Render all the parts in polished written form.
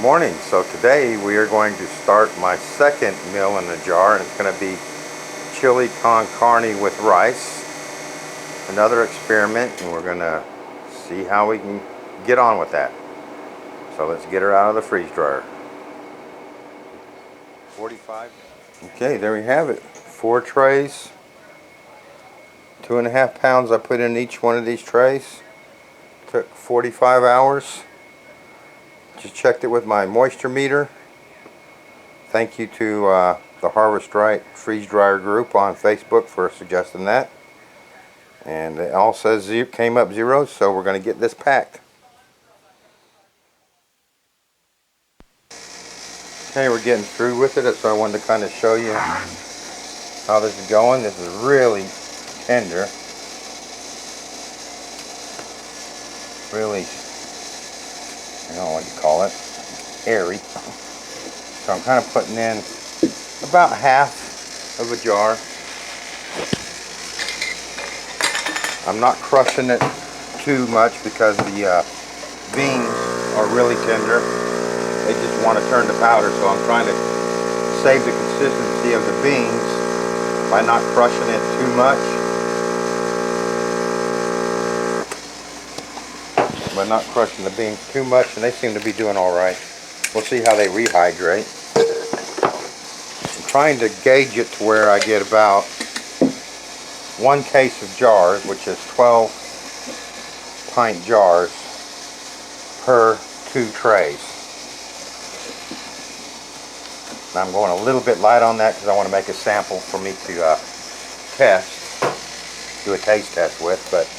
Morning. So today we are going to start my second meal in the jar, and it's going to be chili con carne with rice. Another experiment, and we're going to see how we can get on with that. So let's get her out of the freeze dryer. 45. Okay, there we have it. 4 trays. 2.5 pounds I put in each one of these trays. Took 45 hours. Just checked it with my moisture meter. Thank you to the Harvest Right Freeze Dryer group on Facebook for suggesting that. And it all says came up 0, so we're going to get this packed. Okay, we're getting through with it, so I wanted to kind of show you how this is going. This is really tender. Really, I don't know what you call it, airy. So I'm kind of putting in about half of a jar. I'm not crushing it too much because the beans are really tender. They just want to turn to powder, so I'm trying to save the consistency of the beans by not crushing it too much. By not crushing the beans too much, and they seem to be doing all right. We'll see how they rehydrate. I'm trying to gauge it to where I get about 1 case of jars, which is 12 pint jars per 2 trays. And I'm going a little bit light on that because I want to make a sample for me to test, do a taste test with. But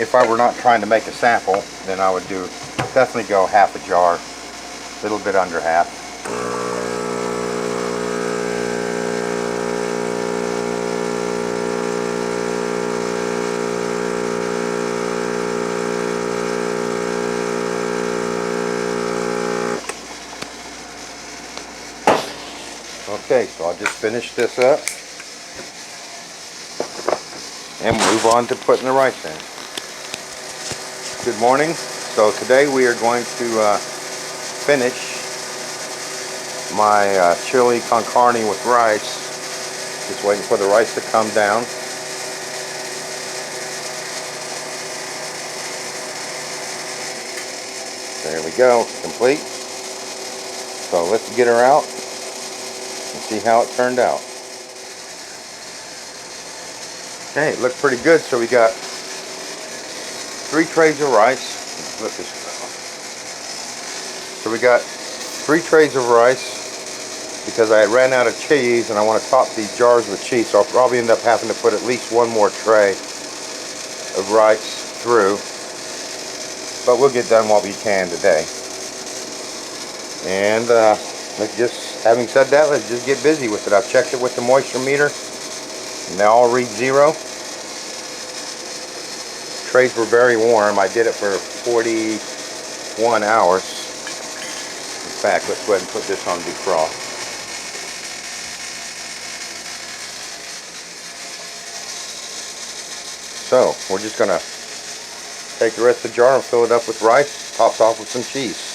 if I were not trying to make a sample, then I would definitely go half a jar, a little bit under half. Okay, so I'll just finish this up and move on to putting the rice in. Good morning. So today we are going to finish my chili con carne with rice. Just waiting for the rice to come down. There we go, complete. So let's get her out and see how it turned out. Okay, it looked pretty good. So we got 3 trays of rice. Flip this around. So we got 3 trays of rice because I ran out of cheese and I want to top these jars with cheese, so I'll probably end up having to put at least 1 more tray of rice through, but we'll get done what we can today. And having said that, let's just get busy with it. I've checked it with the moisture meter and they all read 0. Trays were very warm. I did it for 41 hours. In fact, let's go ahead and put this on defrost. So we're just gonna take the rest of the jar and fill it up with rice, topped off with some cheese.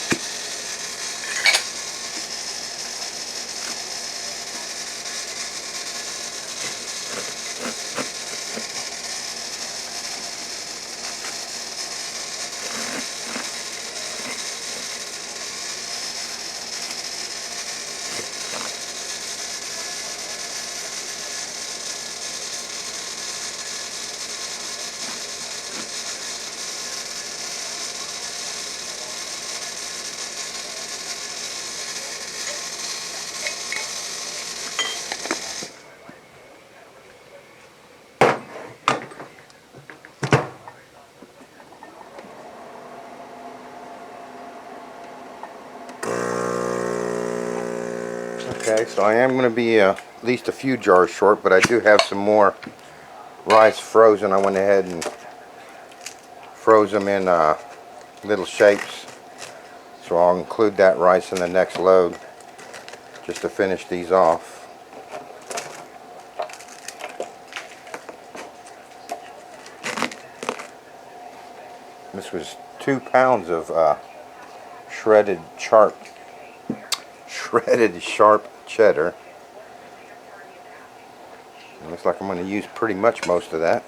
Okay, so I am going to be at least a few jars short, but I do have some more rice frozen. I went ahead and froze them in little shapes, so I'll include that rice in the next load just to finish these off. This was 2 pounds of shredded sharp cheddar. It looks like I'm going to use pretty much most of that.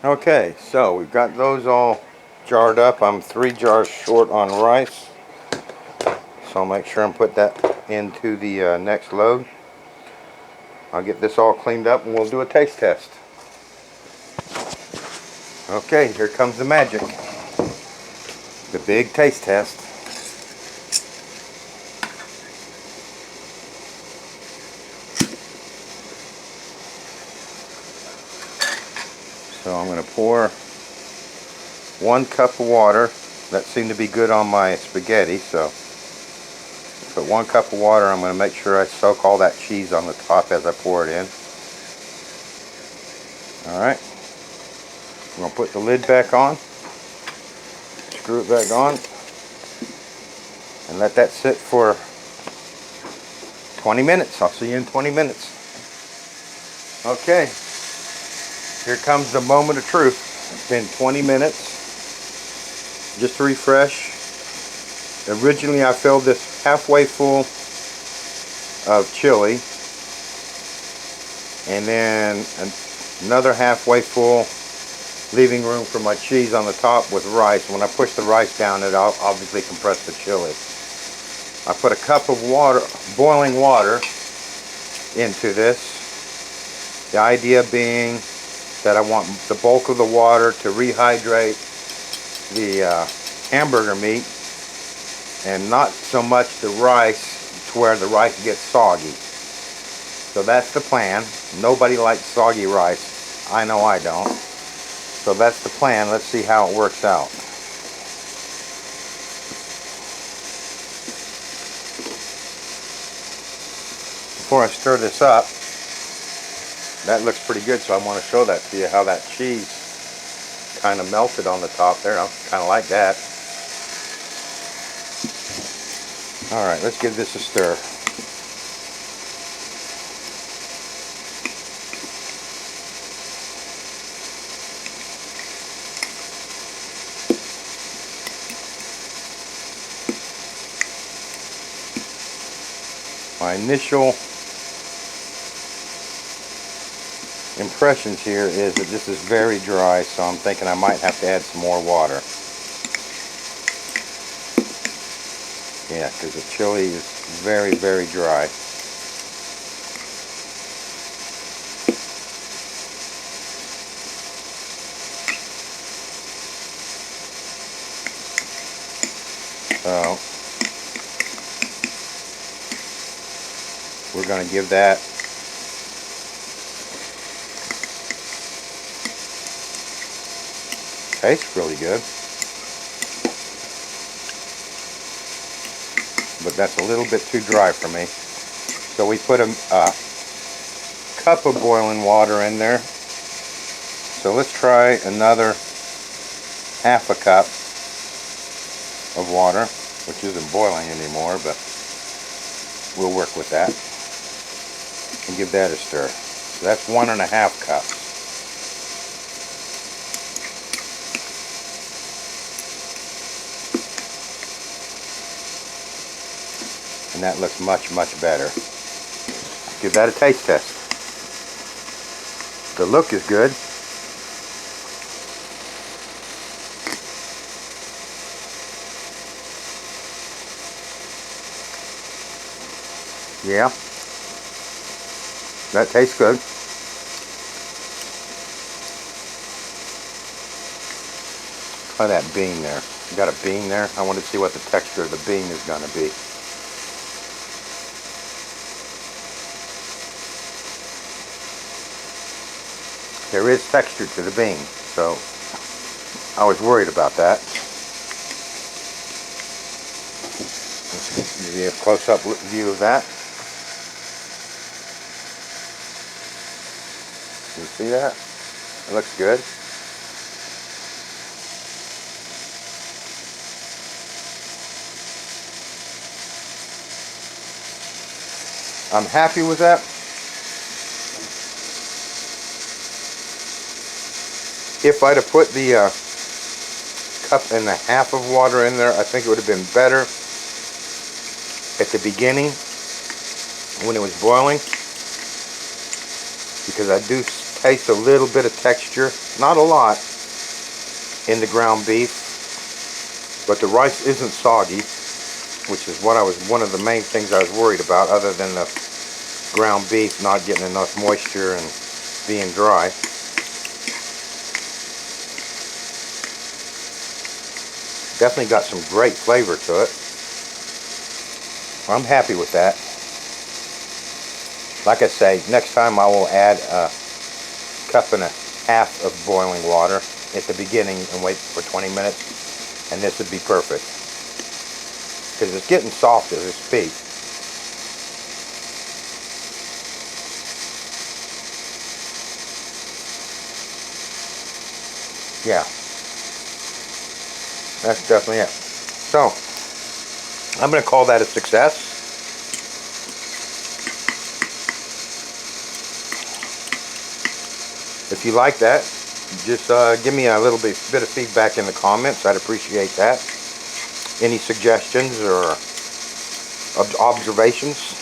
Okay, so we've got those all jarred up. I'm 3 jars short on rice, so I'll make sure and put that into the next load. I'll get this all cleaned up and we'll do a taste test. Okay, here comes the magic. The big taste test. So I'm going to pour 1 cup of water. That seemed to be good on my spaghetti, so put 1 cup of water. I'm going to make sure I soak all that cheese on the top as I pour it in. Alright, I'm going to put the lid back on, screw it back on, and let that sit for 20 minutes. I'll see you in 20 minutes. Okay, here comes the moment of truth. It's been 20 minutes. Just to refresh, originally I filled this halfway full of chili, and then another halfway full, leaving room for my cheese on the top with rice. When I push the rice down, it obviously compressed the chili. I put a cup of water, boiling water, into this. The idea being that I want the bulk of the water to rehydrate the hamburger meat and not so much the rice to where the rice gets soggy. So that's the plan. Nobody likes soggy rice. I know I don't. So that's the plan. Let's see how it works out. Before I stir this up, that looks pretty good, so I want to show that to you, how that cheese kind of melted on the top there. I kind of like that. Alright, let's give this a stir. My initial impressions here is that this is very dry, so I'm thinking I might have to add some more water. Yeah, because the chili is very, very dry. So we're going to give that tastes really good, but that's a little bit too dry for me. So we put a cup of boiling water in there. So let's try another half a cup of water, which isn't boiling anymore, but we'll work with that and give that a stir. So that's 1.5 cups. And that looks much, much better. Give that a taste test. The look is good. Yeah, that tastes good. Try that bean there. You got a bean there? I want to see what the texture of the bean is going to be. There is texture to the bean, so I was worried about that. Let's give you a close-up view of that. You see that? It looks good. I'm happy with that. If I'd have put the cup and a half of water in there, I think it would have been better at the beginning when it was boiling, because I do taste a little bit of texture, not a lot, in the ground beef, but the rice isn't soggy, which is what one of the main things I was worried about, other than the ground beef not getting enough moisture and being dry. Definitely got some great flavor to it. I'm happy with that. Like I say, next time I will add a cup and a half of boiling water at the beginning and wait for 20 minutes, and this would be perfect, because it's getting soft as I speak. Yeah, that's definitely it. So I'm going to call that a success. If you like that, just give me a little bit of feedback in the comments. I'd appreciate that. Any suggestions or observations.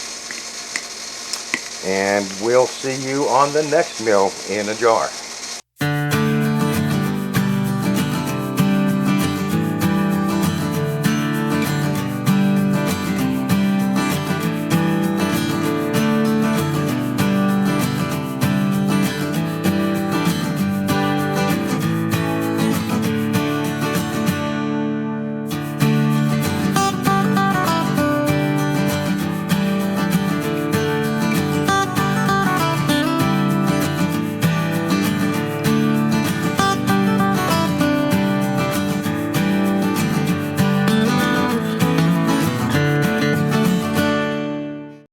And we'll see you on the next meal in a jar.